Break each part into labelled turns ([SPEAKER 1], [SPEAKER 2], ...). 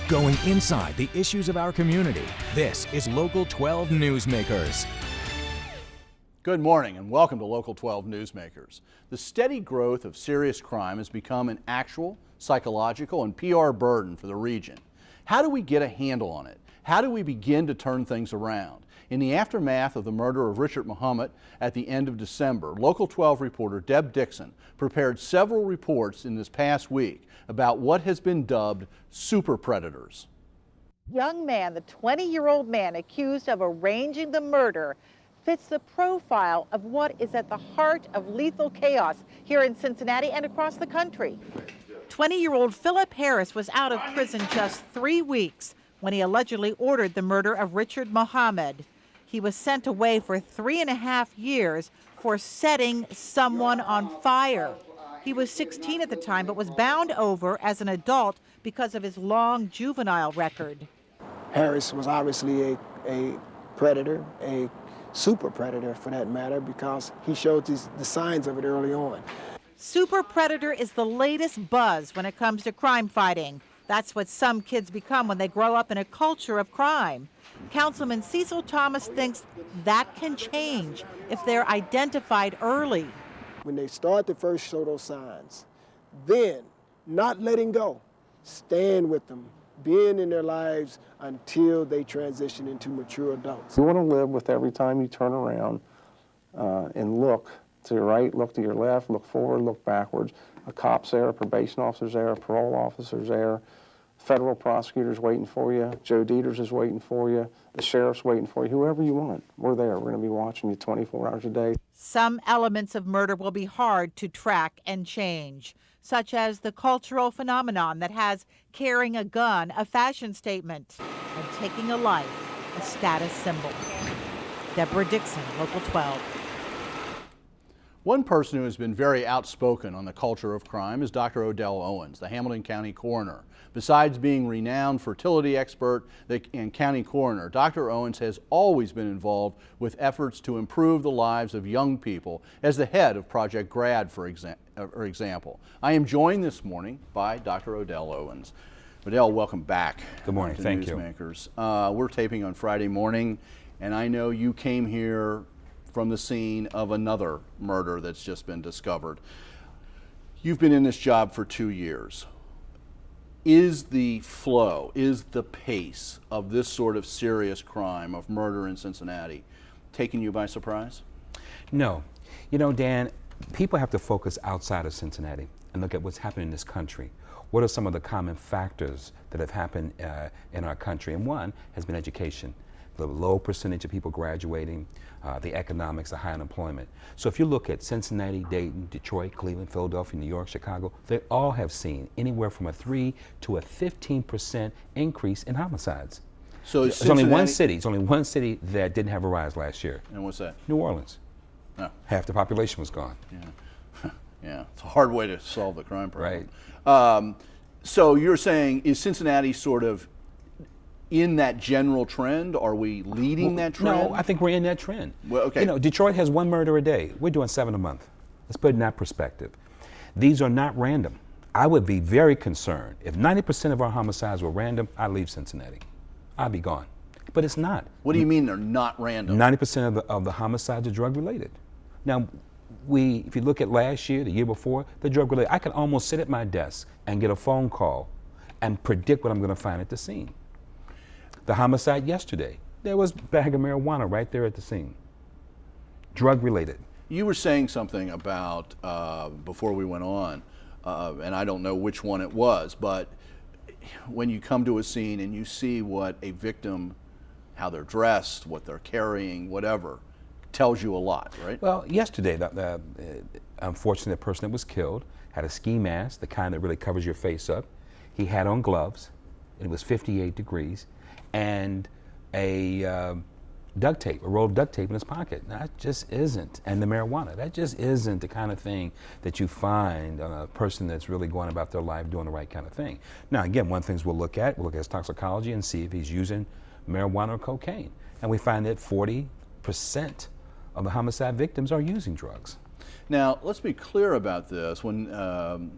[SPEAKER 1] going inside the issues of our community. This is Local 12 Newsmakers.
[SPEAKER 2] Good morning and welcome to Local 12 Newsmakers. The steady growth of serious crime has become an actual psychological and PR burden for the region. How do we get a handle on it? How do we begin to turn things around? In the aftermath of the murder of Richard Muhammad at the end of December, Local 12 reporter Deb Dixon prepared several reports in this past week about what has been dubbed super predators.
[SPEAKER 3] Young man, the 20-year-old man accused of arranging the murder, fits the profile of what is at the heart of lethal chaos here in Cincinnati and across the country. 20-year-old Philip Harris was out of prison just 3 weeks when he allegedly ordered the murder of Richard Muhammad. He was sent away for 3.5 years for setting someone on fire. He was 16 at the time, but was bound over as an adult because of his long juvenile record.
[SPEAKER 4] Harris was obviously a predator, a super predator for that matter, because he showed the signs of it early on.
[SPEAKER 3] Super predator is the latest buzz when it comes to crime fighting. That's what some kids become when they grow up in a culture of crime. Councilman Cecil Thomas thinks that can change if they're identified early.
[SPEAKER 4] When they start to first show those signs, then not letting go, stand with them, being in their lives until they transition into mature adults.
[SPEAKER 5] You want to live with every time you turn around and look to your right, look to your left, look forward, look backwards. A cop's there, a probation officer's there, a parole officer's there, federal prosecutor's waiting for you, Joe Dieters is waiting for you, the sheriff's waiting for you, whoever you want. We're there. We're going to be watching you 24 hours a day.
[SPEAKER 3] Some elements of murder will be hard to track and change, such as the cultural phenomenon that has carrying a gun a fashion statement and taking a life a status symbol. Deborah Dixon, Local 12.
[SPEAKER 2] One person who has been very outspoken on the culture of crime is Dr. Odell Owens, the Hamilton County coroner. Besides being a renowned fertility expert and county coroner, Dr. Owens has always been involved with efforts to improve the lives of young people as the head of Project GRAD, for example. I am joined this morning by Dr. Odell Owens. Odell, welcome back.
[SPEAKER 6] Good morning.
[SPEAKER 2] To
[SPEAKER 6] Thank
[SPEAKER 2] Newsmakers. We're taping on Friday morning, and I know you came here from the scene of another murder that's just been discovered. You've been in this job for 2 years. Is the flow, is the pace of this sort of serious crime of murder in Cincinnati taking you by surprise?
[SPEAKER 6] No. You know, Dan, people have to focus outside of Cincinnati and look at what's happening in this country. What are some of the common factors that have happened in our country? And one has been education. The low percentage of people graduating, the economics, the high unemployment. So if you look at Cincinnati, Dayton, Detroit, Cleveland, Philadelphia, New York, Chicago, they all have seen anywhere from a 3 to a 15% increase in homicides.
[SPEAKER 2] So
[SPEAKER 6] it's only one city that didn't have a rise last year.
[SPEAKER 2] And what's that?
[SPEAKER 6] New Orleans.
[SPEAKER 2] No.
[SPEAKER 6] Half the population was gone.
[SPEAKER 2] Yeah. Yeah, it's a hard way to solve the crime problem.
[SPEAKER 6] Right.
[SPEAKER 2] So you're saying, is Cincinnati sort of in that general trend? Are we leading that trend?
[SPEAKER 6] No, I think we're in that trend.
[SPEAKER 2] Well, okay.
[SPEAKER 6] You know, Detroit has 1 murder a day. We're doing 7 a month. Let's put it in that perspective. These are not random. I would be very concerned. If 90% of our homicides were random, I'd leave Cincinnati. I'd be gone. But it's not.
[SPEAKER 2] What do you mean they're not random?
[SPEAKER 6] 90% of the homicides are drug related. Now, if you look at last year, the year before, the drug related, I could almost sit at my desk and get a phone call and predict what I'm going to find at the scene. The homicide yesterday, there was a bag of marijuana right there at the scene. Drug related.
[SPEAKER 2] You were saying something about, before we went on, and I don't know which one it was, but when you come to a scene and you see what a victim, how they're dressed, what they're carrying, whatever, tells you a lot, right?
[SPEAKER 6] Well, yesterday, unfortunately, the person that was killed had a ski mask, the kind that really covers your face up. He had on gloves, and it was 58 degrees. And a duct tape, a roll of duct tape in his pocket. That just isn't, and the marijuana, that just isn't the kind of thing that you find on a person that's really going about their life doing the right kind of thing. Now, again, one of the things we'll look at his toxicology and see if he's using marijuana or cocaine. And we find that 40% of the homicide victims are using drugs.
[SPEAKER 2] Now, let's be clear about this. When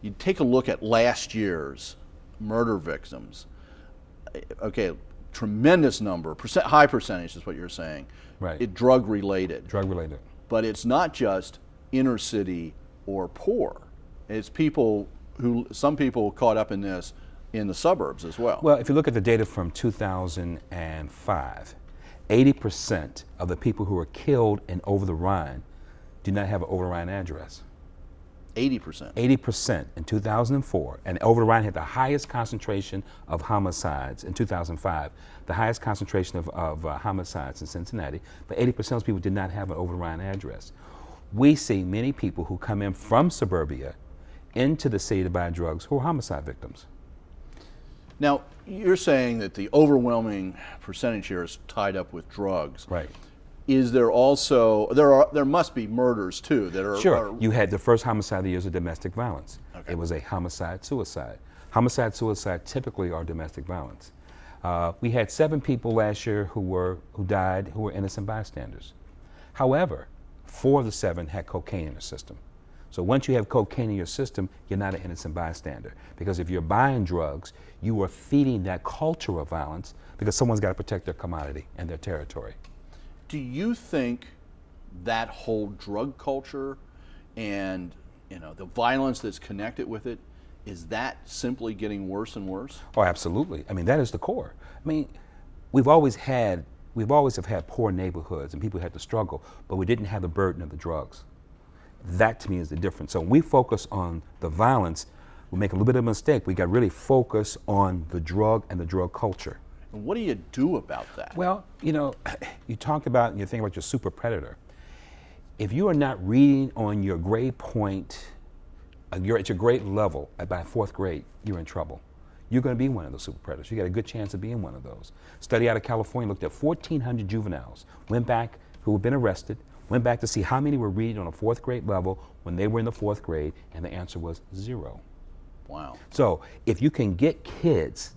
[SPEAKER 2] you take a look at last year's murder victims, okay, tremendous number, high percentage is what you're saying.
[SPEAKER 6] Right.
[SPEAKER 2] Drug related.
[SPEAKER 6] Drug related.
[SPEAKER 2] But it's not just inner city or poor. It's some people caught up in this in the suburbs as well.
[SPEAKER 6] Well, if you look at the data from 2005, 80% of the people who were killed in Over the Rhine do not have an Over the Rhine address.
[SPEAKER 2] 80%.
[SPEAKER 6] 80% in 2004, and Over the Rhine had the highest concentration of homicides in 2005, the highest concentration of homicides in Cincinnati, but 80% of those people did not have an Over the Rhine address. We see many people who come in from suburbia into the city to buy drugs who are homicide victims.
[SPEAKER 2] Now, you're saying that the overwhelming percentage here is tied up with drugs.
[SPEAKER 6] Right.
[SPEAKER 2] Is there also, there must be murders too that are...
[SPEAKER 6] Sure. You had the first homicide of the year was domestic violence.
[SPEAKER 2] Okay.
[SPEAKER 6] It was a homicide-suicide. Homicide-suicide typically are domestic violence. We had 7 people last year who died who were innocent bystanders. However, 4 of the 7 had cocaine in their system. So once you have cocaine in your system, you're not an innocent bystander. Because if you're buying drugs, you are feeding that culture of violence because someone's got to protect their commodity and their territory.
[SPEAKER 2] Do you think that whole drug culture and the violence that's connected with it, is that simply getting worse and worse?
[SPEAKER 6] Oh, absolutely. I mean, that is the core. I mean, we've always have had poor neighborhoods and people had to struggle, but we didn't have the burden of the drugs. That to me is the difference. So when we focus on the violence, we make a little bit of a mistake. We got to really focus on the drug and the drug culture.
[SPEAKER 2] And what do you do about that?
[SPEAKER 6] Well, you talked about, and you think about your super predator. If you are not reading on your grade point, you're at your grade level by 4th grade, you're in trouble. You're going to be one of those super predators. You got a good chance of being one of those. Study out of California looked at 1,400 juveniles, went back, who had been arrested, went back to see how many were reading on a 4th grade level when they were in the 4th grade, and the answer was 0.
[SPEAKER 2] Wow.
[SPEAKER 6] So if you can get kids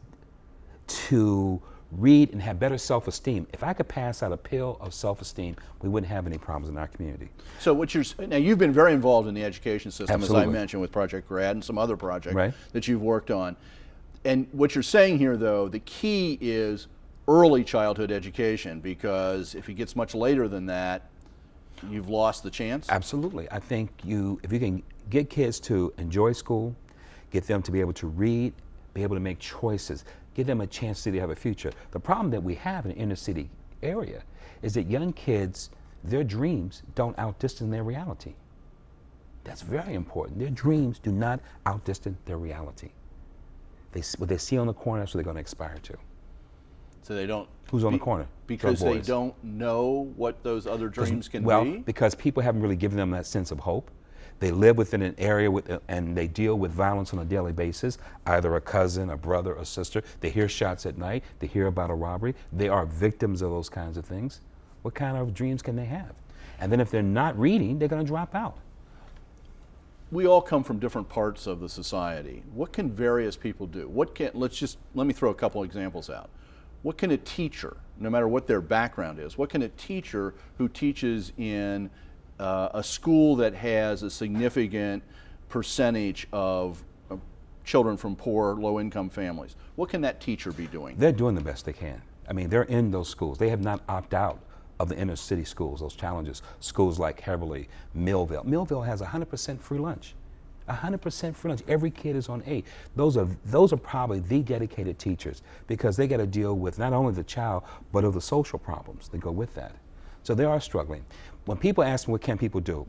[SPEAKER 6] to read and have better self-esteem. If I could pass out a pill of self-esteem, we wouldn't have any problems in our community.
[SPEAKER 2] So now you've been very involved in the education system,
[SPEAKER 6] Absolutely.
[SPEAKER 2] as I mentioned, with Project Grad and some other projects
[SPEAKER 6] Right.
[SPEAKER 2] that you've worked on. And what you're saying here, though, the key is early childhood education, because if it gets much later than that, you've lost the chance?
[SPEAKER 6] Absolutely. I think if you can get kids to enjoy school, get them to be able to read, be able to make choices, give them a chance to have a future. The problem that we have in the inner city area is that young kids, their dreams don't outdistance their reality. That's very important. Their dreams do not outdistance their reality. What they see on the corner, that's what they're going to aspire to.
[SPEAKER 2] So they don't...
[SPEAKER 6] Who's on the corner?
[SPEAKER 2] Because
[SPEAKER 6] Drug
[SPEAKER 2] they
[SPEAKER 6] boys.
[SPEAKER 2] don't know what those other dreams can
[SPEAKER 6] Well,
[SPEAKER 2] be?
[SPEAKER 6] because people haven't really given them that sense of hope. They live within an area and they deal with violence on a daily basis, either a cousin, a brother, a sister. They hear shots at night. They hear about a robbery. They are victims of those kinds of things. What kind of dreams can they have? And then if they're not reading, they're going to drop out.
[SPEAKER 2] We all come from different parts of the society. What can various people do? Let me throw a couple examples out. What can a teacher, no matter what their background is, what can a teacher who teaches in a school that has a significant percentage of children from poor, low-income families, what can that teacher be doing?
[SPEAKER 6] They're doing the best they can. I mean, they're in those schools. They have not opted out of the inner city schools, those challenges. Schools like Heberly, Millville. Millville has 100% free lunch. 100% free lunch. Every kid is on 8. Those are probably the dedicated teachers, because they got to deal with not only the child, but of the social problems that go with that. So they are struggling. When people ask me what can people do,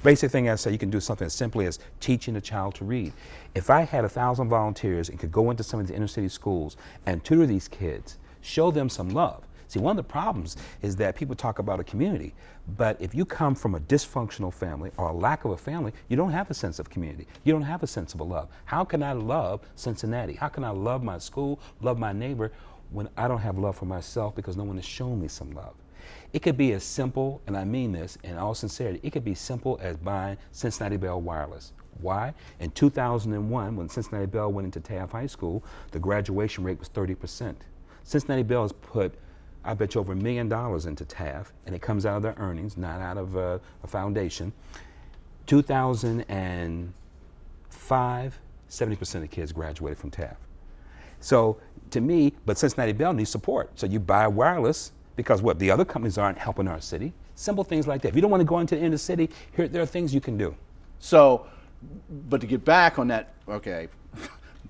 [SPEAKER 6] basic thing I say, you can do something as simply as teaching a child to read. If I had 1,000 volunteers and could go into some of the inner city schools and tutor these kids, show them some love. See, one of the problems is that people talk about a community, but if you come from a dysfunctional family or a lack of a family, you don't have a sense of community. You don't have a sense of a love. How can I love Cincinnati? How can I love my school, love my neighbor, when I don't have love for myself because no one has shown me some love? It could be as simple, and I mean this in all sincerity, it could be simple as buying Cincinnati Bell Wireless. Why? In 2001, when Cincinnati Bell went into Taft High School, the graduation rate was 30%. Cincinnati Bell has put, I bet you, over $1 million into Taft, and it comes out of their earnings, not out of a foundation. 2005, 70% of kids graduated from Taft. So to me, but Cincinnati Bell needs support. So you buy wireless because what, the other companies aren't helping our city. Simple things like that. If you don't want to go into the inner city, there are things you can do.
[SPEAKER 2] So, but to get back on that, okay,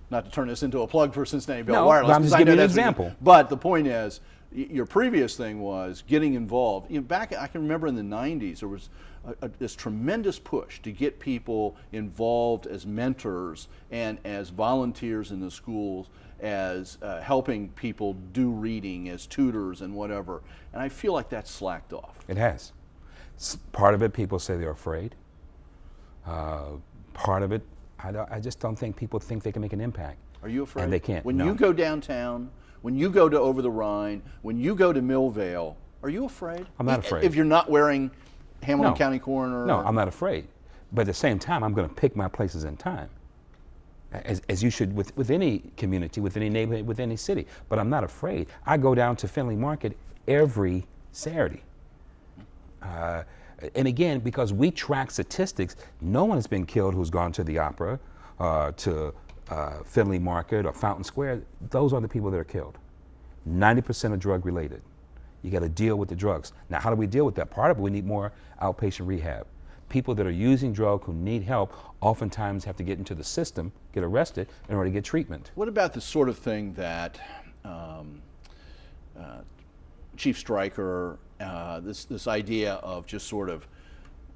[SPEAKER 2] not to turn this into a plug for Cincinnati Bell
[SPEAKER 6] No,
[SPEAKER 2] Wireless.
[SPEAKER 6] but I'm just
[SPEAKER 2] I
[SPEAKER 6] giving
[SPEAKER 2] know
[SPEAKER 6] you an
[SPEAKER 2] that's what
[SPEAKER 6] example.
[SPEAKER 2] But the point is, your previous thing was getting involved. You know, back, I can remember in the 90s, there was this tremendous push to get people involved as mentors and as volunteers in the schools, as helping people do reading, as tutors and whatever. And I feel like that's slacked off.
[SPEAKER 6] It has. Part of it, people say they're afraid. Part of it, I just don't think people think they can make an impact.
[SPEAKER 2] Are you afraid?
[SPEAKER 6] And they can't.
[SPEAKER 2] When
[SPEAKER 6] no.
[SPEAKER 2] you go downtown, when you go to Over the Rhine, when you go to Millvale, are you afraid?
[SPEAKER 6] I'm not afraid.
[SPEAKER 2] If you're not wearing Hamilton
[SPEAKER 6] No.
[SPEAKER 2] County Coroner?
[SPEAKER 6] No, I'm not afraid. But at the same time, I'm going to pick my places in time, as you should with any community, with any neighborhood, with any city. But I'm not afraid. I go down to Findlay Market every Saturday. And again, because we track statistics, no one has been killed who's gone to the opera, to Findlay Market or Fountain Square. Those are the people that are killed. 90% are drug related. You got to deal with the drugs. Now, how do we deal with that? Part of it, we need more outpatient rehab. People that are using drugs who need help oftentimes have to get into the system, get arrested in order to get treatment.
[SPEAKER 2] What about the sort of thing that Chief Stryker, this idea of just sort of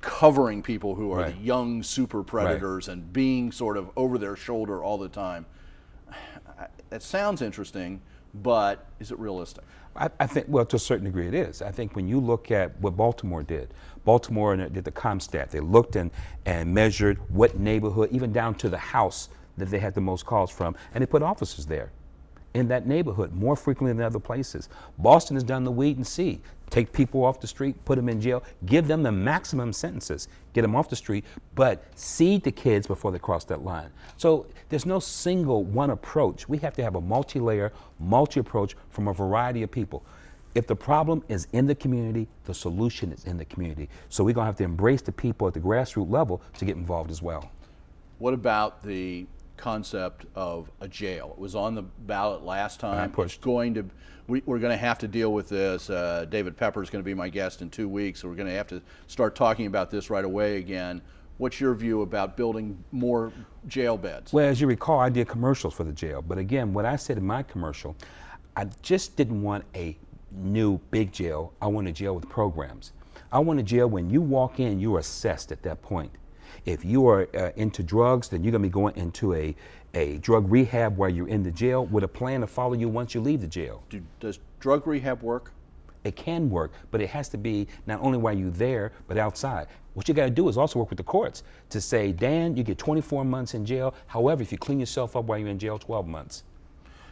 [SPEAKER 2] covering people who are
[SPEAKER 6] Right.
[SPEAKER 2] the young super predators and being sort of over their shoulder all the time? It sounds interesting, but is it realistic?
[SPEAKER 6] I think, well, to a certain degree it is. I think when you look at what Baltimore did did the ComStat. They looked and measured what neighborhood, even down to the house that they had the most calls from, and they put officers there in that neighborhood more frequently than other places. Boston has done the weed and see. Take people off the street, put them in jail, give them the maximum sentences, get them off the street, but seed the kids before they cross that line. So there's no single one approach. We have to have a multi-layer, multi-approach from a variety of people. If the problem is in the community, the solution is in the community. So we're gonna have to embrace the people at the grassroots level to get involved as well.
[SPEAKER 2] What about the concept of a jail? It was on the ballot last time.
[SPEAKER 6] pushed.
[SPEAKER 2] It's going to, we're going to have to deal with this. David Pepper is going to be my guest in 2 weeks, so we're going to have to start talking about this right away again. What's your view about building more jail beds?
[SPEAKER 6] Well, as you recall, I did commercials for the jail. But again, what I said in my commercial, I just didn't want a new big jail. I want a jail with programs. I want a jail when you walk in, you're assessed at that point. If you are into drugs, then you're going to be going into a drug rehab while you're in the jail with a plan to follow you once you leave the jail.
[SPEAKER 2] Does drug rehab work?
[SPEAKER 6] It can work, but it has to be not only while you're there, but outside. What you got to do is also work with the courts to say, Dan, you get 24 months in jail. However, if you clean yourself up while you're in jail, 12 months.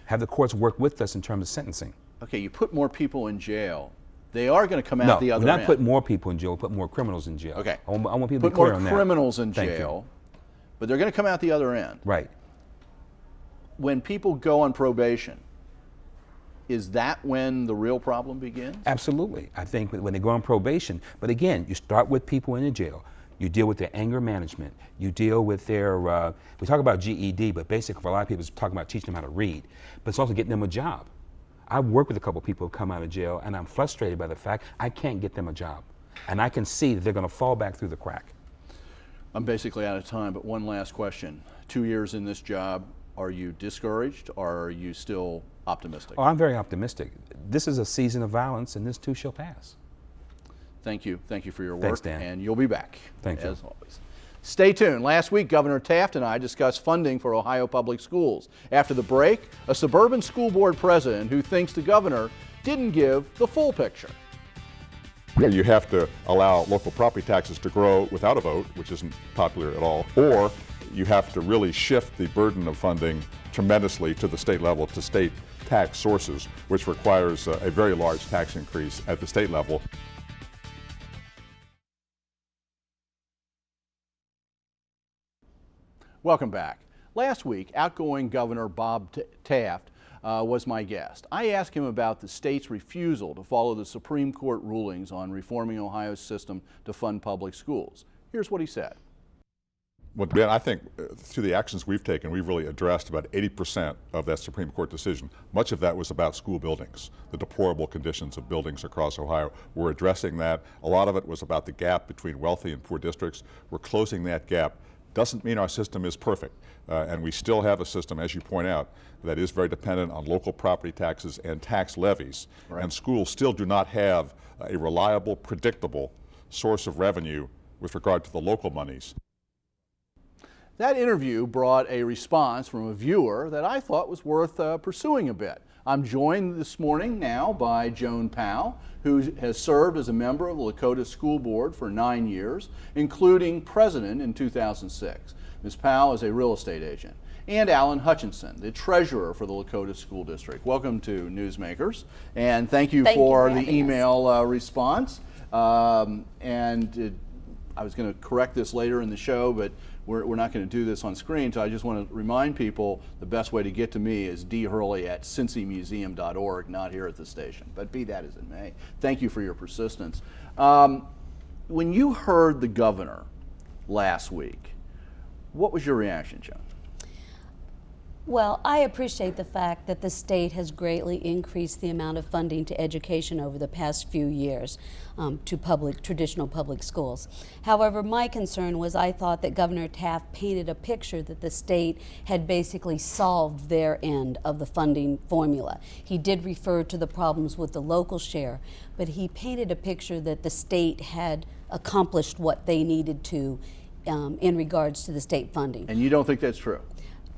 [SPEAKER 6] Have the courts work with us in terms of sentencing.
[SPEAKER 2] Okay, you put more people in jail. They are going to come out the other end.
[SPEAKER 6] No, we're not putting more people in jail, we'll put more criminals in jail.
[SPEAKER 2] Okay.
[SPEAKER 6] I want people to
[SPEAKER 2] Put
[SPEAKER 6] be clear
[SPEAKER 2] more
[SPEAKER 6] on that.
[SPEAKER 2] criminals in
[SPEAKER 6] Thank you.
[SPEAKER 2] jail, but they're going to come out the other end.
[SPEAKER 6] Right.
[SPEAKER 2] When people go on probation, is that when the real problem begins?
[SPEAKER 6] Absolutely. I think when they go on probation, but again, you start with people in the jail. You deal with their anger management. You deal with their, we talk about GED, but basically for a lot of people, it's talking about teaching them how to read. But it's also getting them a job. I've worked with a couple of people who come out of jail, and I'm frustrated by the fact I can't get them a job. And I can see that they're going to fall back through the crack.
[SPEAKER 2] I'm basically out of time, but one last question. 2 years in this job, are you discouraged or are you still optimistic?
[SPEAKER 6] Oh, I'm very optimistic. This is a season of violence, and this too shall pass.
[SPEAKER 2] Thank you. Thank you for your work.
[SPEAKER 6] Thanks, Dan.
[SPEAKER 2] And you'll be back,
[SPEAKER 6] Thank you.
[SPEAKER 2] as always. Stay tuned. Last week, Governor Taft and I discussed funding for Ohio public schools. After the break, a suburban school board president who thinks the governor didn't give the full picture.
[SPEAKER 7] You have to allow local property taxes to grow without a vote, which isn't popular at all, or you have to really shift the burden of funding tremendously to the state level, to state tax sources, which requires a very large tax increase at the state level.
[SPEAKER 2] Welcome back. Last week, outgoing Governor Bob Taft was my guest. I asked him about the state's refusal to follow the Supreme Court rulings on reforming Ohio's system to fund public schools. Here's what he said.
[SPEAKER 7] Well, Ben, I think through the actions we've taken, we've really addressed about 80% of that Supreme Court decision. Much of that was about school buildings, the deplorable conditions of buildings across Ohio. We're addressing that. A lot of it was about the gap between wealthy and poor districts. We're closing that gap. Doesn't mean our system is perfect, and we still have a system, as you point out, that is very dependent on local property taxes and tax levies. Right. And schools still do not have a reliable, predictable source of revenue with regard to the local monies.
[SPEAKER 2] That interview brought a response from a viewer that I thought was worth pursuing a bit. I'm joined this morning now by Joan Powell, who has served as a member of the Lakota School Board for 9 years, including president in 2006. Ms. Powell is a real estate agent. And Alan Hutchinson, the treasurer for the Lakota School District. Welcome to Newsmakers, and thank you for the email response. I was going to correct this later in the show, but we're not going to do this on screen, so I just want to remind people the best way to get to me is dhurley@cincymuseum.org, not here at the station. But be that as it may, thank you for your persistence. When you heard the governor last week, what was your reaction, Joan?
[SPEAKER 8] Well, I appreciate the fact that the state has greatly increased the amount of funding to education over the past few years to traditional public schools. However, my concern was I thought that Governor Taft painted a picture that the state had basically solved their end of the funding formula. He did refer to the problems with the local share, but he painted a picture that the state had accomplished what they needed to in regards to the state funding.
[SPEAKER 2] And you don't think that's true?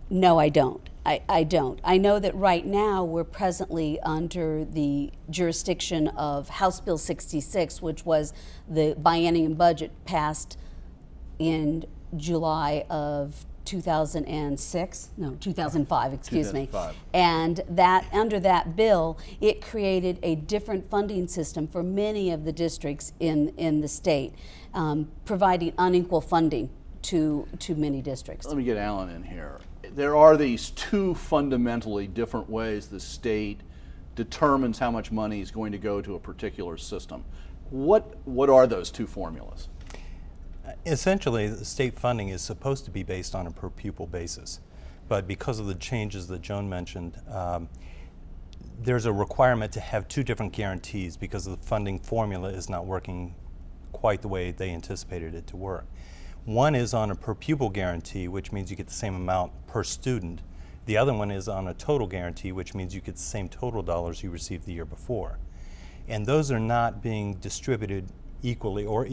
[SPEAKER 8] No, I don't. I don't. I know that right now we're presently under the jurisdiction of House Bill 66, which was the biennium budget passed in July of 2005, excuse me. And that under that bill, it created a different funding system for many of the districts in the state, providing unequal funding to many districts.
[SPEAKER 2] Let me get Alan in here. There are these two fundamentally different ways the state determines how much money is going to go to a particular system. What are those two formulas?
[SPEAKER 9] Essentially, the state funding is supposed to be based on a per pupil basis, but because of the changes that Joan mentioned, there's a requirement to have two different guarantees because the funding formula is not working quite the way they anticipated it to work. One is on a per pupil guarantee, which means you get the same amount per student. The other one is on a total guarantee, which means you get the same total dollars you received the year before. And those are not being distributed equally or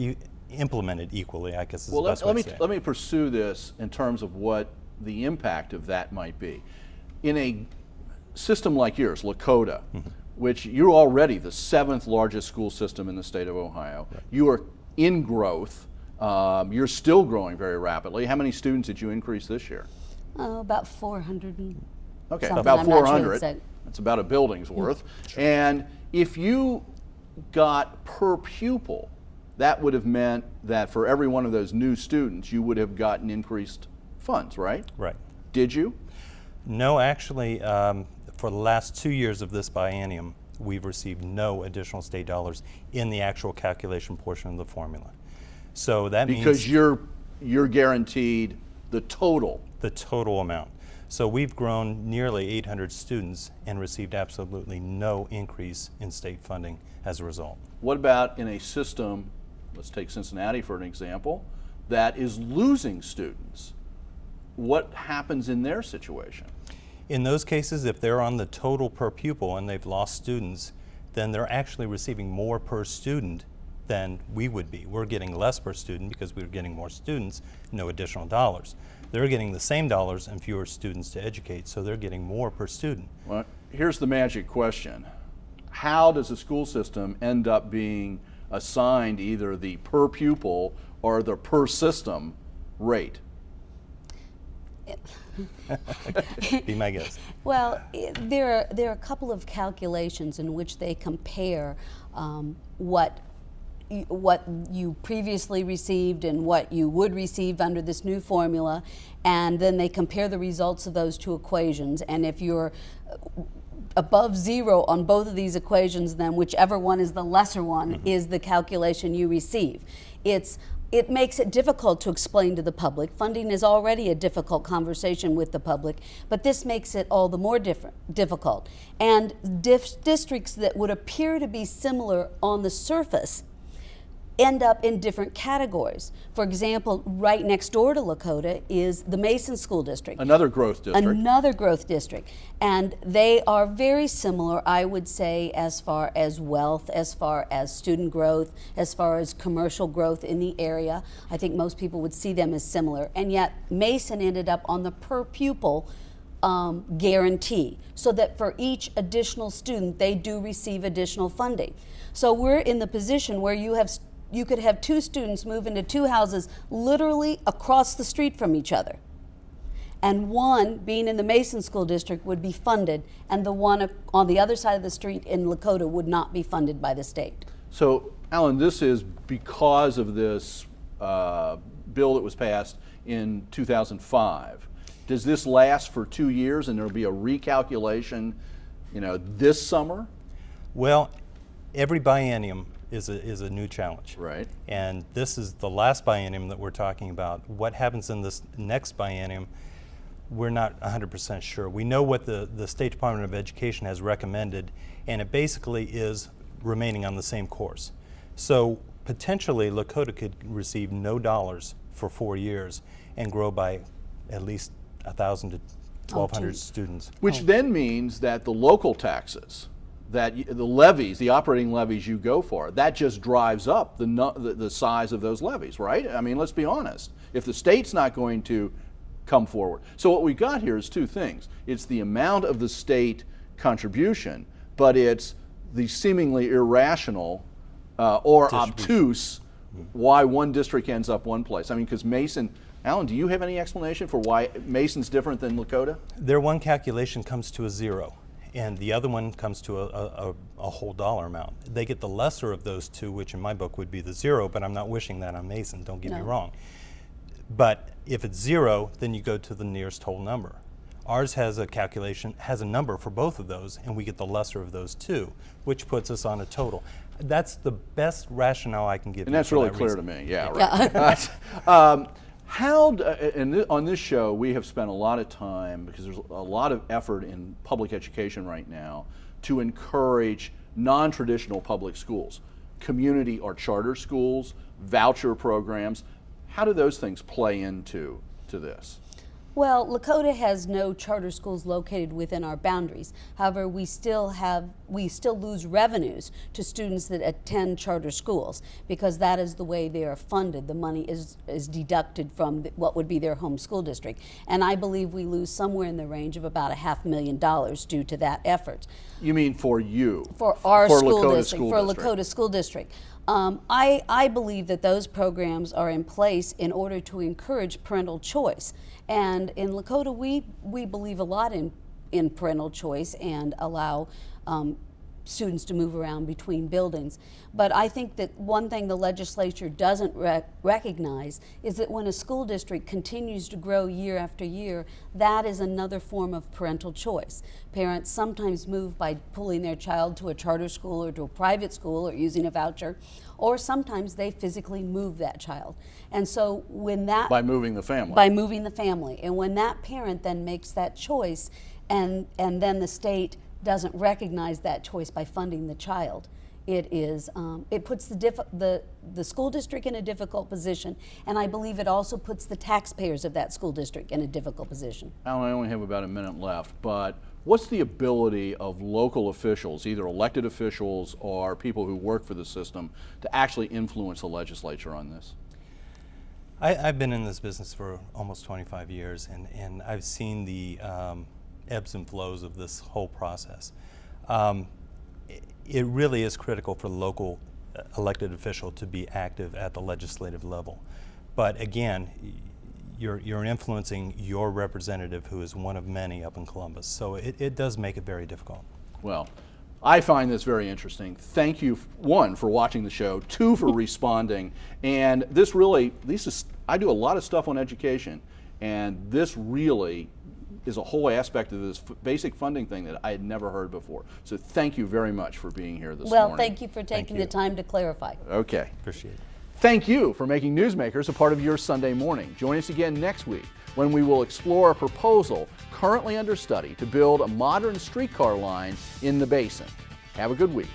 [SPEAKER 9] implemented equally, I guess is the best way to say it.
[SPEAKER 2] Let me pursue this in terms of what the impact of that might be. In a system like yours, Lakota, which you're already the 7th largest school system in the state of Ohio, right. You are in growth. You're still growing very rapidly. How many students did you increase this year?
[SPEAKER 8] About 400.
[SPEAKER 2] Okay,
[SPEAKER 8] something.
[SPEAKER 2] about
[SPEAKER 8] I'm
[SPEAKER 2] 400.
[SPEAKER 8] Sure
[SPEAKER 2] that's about a building's worth.
[SPEAKER 9] Sure.
[SPEAKER 2] And if you got per pupil, that would have meant that for every one of those new students, you would have gotten increased funds, right?
[SPEAKER 9] Right.
[SPEAKER 2] Did you?
[SPEAKER 9] No, actually, for the last 2 years of this biennium, we've received no additional state dollars in the actual calculation portion of the formula. So that means
[SPEAKER 2] because you're guaranteed the total
[SPEAKER 9] amount. So we've grown nearly 800 students and received absolutely no increase in state funding as a result.
[SPEAKER 2] What about in a system, let's take Cincinnati for an example, that is losing students? What happens in their situation?
[SPEAKER 9] In those cases, if they're on the total per pupil and they've lost students, then they're actually receiving more per student than we would be. We're getting less per student because we're getting more students, no additional dollars. They're getting the same dollars and fewer students to educate, so they're getting more per student.
[SPEAKER 2] Well, here's the magic question. How does a school system end up being assigned either the per pupil or the per system rate?
[SPEAKER 9] Be my guest.
[SPEAKER 8] Well, there are a couple of calculations in which they compare what you previously received and what you would receive under this new formula, and then they compare the results of those two equations. And if you're above zero on both of these equations, then whichever one is the lesser one is the calculation you receive. It's it makes it difficult to explain to the public. Funding is already a difficult conversation with the public, but this makes it all the more difficult. And districts that would appear to be similar on the surface end up in different categories. For example, right next door to Lakota is the Mason School District.
[SPEAKER 2] Another growth district.
[SPEAKER 8] Another growth district. And they are very similar, I would say, as far as wealth, as far as student growth, as far as commercial growth in the area. I think most people would see them as similar. And yet Mason ended up on the per pupil guarantee, so that for each additional student, they do receive additional funding. So we're in the position where you could have two students move into two houses literally across the street from each other. And one, being in the Mason School District, would be funded, and the one on the other side of the street in Lakota would not be funded by the state.
[SPEAKER 2] So, Alan, this is because of this bill that was passed in 2005. Does this last for 2 years and there'll be a recalculation, this summer?
[SPEAKER 9] Well, every biennium is a new challenge.
[SPEAKER 2] Right.
[SPEAKER 9] And this is the last biennium that we're talking about. What happens in this next biennium, we're not 100% sure. We know what the State Department of Education has recommended, and it basically is remaining on the same course. So potentially Lakota could receive no dollars for 4 years and grow by at least 1,000 to 1,200 students.
[SPEAKER 2] Which then means that the local taxes, that the levies, the operating levies you go for, that just drives up the size of those levies, right? I mean, let's be honest. If the state's not going to come forward. So what we've got here is two things. It's the amount of the state contribution, but it's the seemingly irrational or obtuse why one district ends up one place. I mean, because Mason, Alan, do you have any explanation for why Mason's different than Lakota?
[SPEAKER 9] Their one calculation comes to a zero, and the other one comes to a whole dollar amount. They get the lesser of those two, which in my book would be the zero, but I'm not wishing that on Mason, don't get me wrong. But if it's zero, then you go to the nearest whole number. Ours has a calculation, has a number for both of those, and we get the lesser of those two, which puts us on a total. That's the best rationale I can give you.
[SPEAKER 2] And that's really clear to me, yeah, right. On this show, we have spent a lot of time, because there's a lot of effort in public education right now, to encourage non-traditional public schools, community or charter schools, voucher programs. How do those things play into this?
[SPEAKER 8] Well, Lakota has no charter schools located within our boundaries. However, we still lose revenues to students that attend charter schools, because that is the way they are funded. The money is deducted from what would be their home school district. And I believe we lose somewhere in the range of about $500,000 due to that effort.
[SPEAKER 2] You mean for you?
[SPEAKER 8] For our school
[SPEAKER 2] Lakota
[SPEAKER 8] district,
[SPEAKER 2] School
[SPEAKER 8] for
[SPEAKER 2] District.
[SPEAKER 8] Lakota School District. I believe that those programs are in place in order to encourage parental choice. And in Lakota, we believe a lot in parental choice and allow students to move around between buildings. But I think that one thing the legislature doesn't recognize is that when a school district continues to grow year after year, that is another form of parental choice. Parents sometimes move by pulling their child to a charter school or to a private school or using a voucher, or sometimes they physically move that child. And so when that—
[SPEAKER 2] By moving the family.
[SPEAKER 8] By moving the family. And when that parent then makes that choice, and then the state doesn't recognize that choice by funding the child, it puts the school district in a difficult position, and I believe it also puts the taxpayers of that school district in a difficult position.
[SPEAKER 2] Alan, I only have about a minute left, but what's the ability of local officials, either elected officials or people who work for the system, to actually influence the legislature on this?
[SPEAKER 9] I've been in this business for almost 25 years, and I've seen the ebbs and flows of this whole process. It really is critical for the local elected official to be active at the legislative level. But again, you're influencing your representative, who is one of many up in Columbus. So it does make it very difficult.
[SPEAKER 2] Well, I find this very interesting. Thank you, one, for watching the show, two, for responding. And I do a lot of stuff on education, and this really is a whole aspect of this basic funding thing that I had never heard before. So thank you very much for being here this morning.
[SPEAKER 8] Well, thank you for taking the time to clarify.
[SPEAKER 2] Okay.
[SPEAKER 9] Appreciate it.
[SPEAKER 2] Thank you for making Newsmakers a part of your Sunday morning. Join us again next week when we will explore a proposal currently under study to build a modern streetcar line in the basin. Have a good week.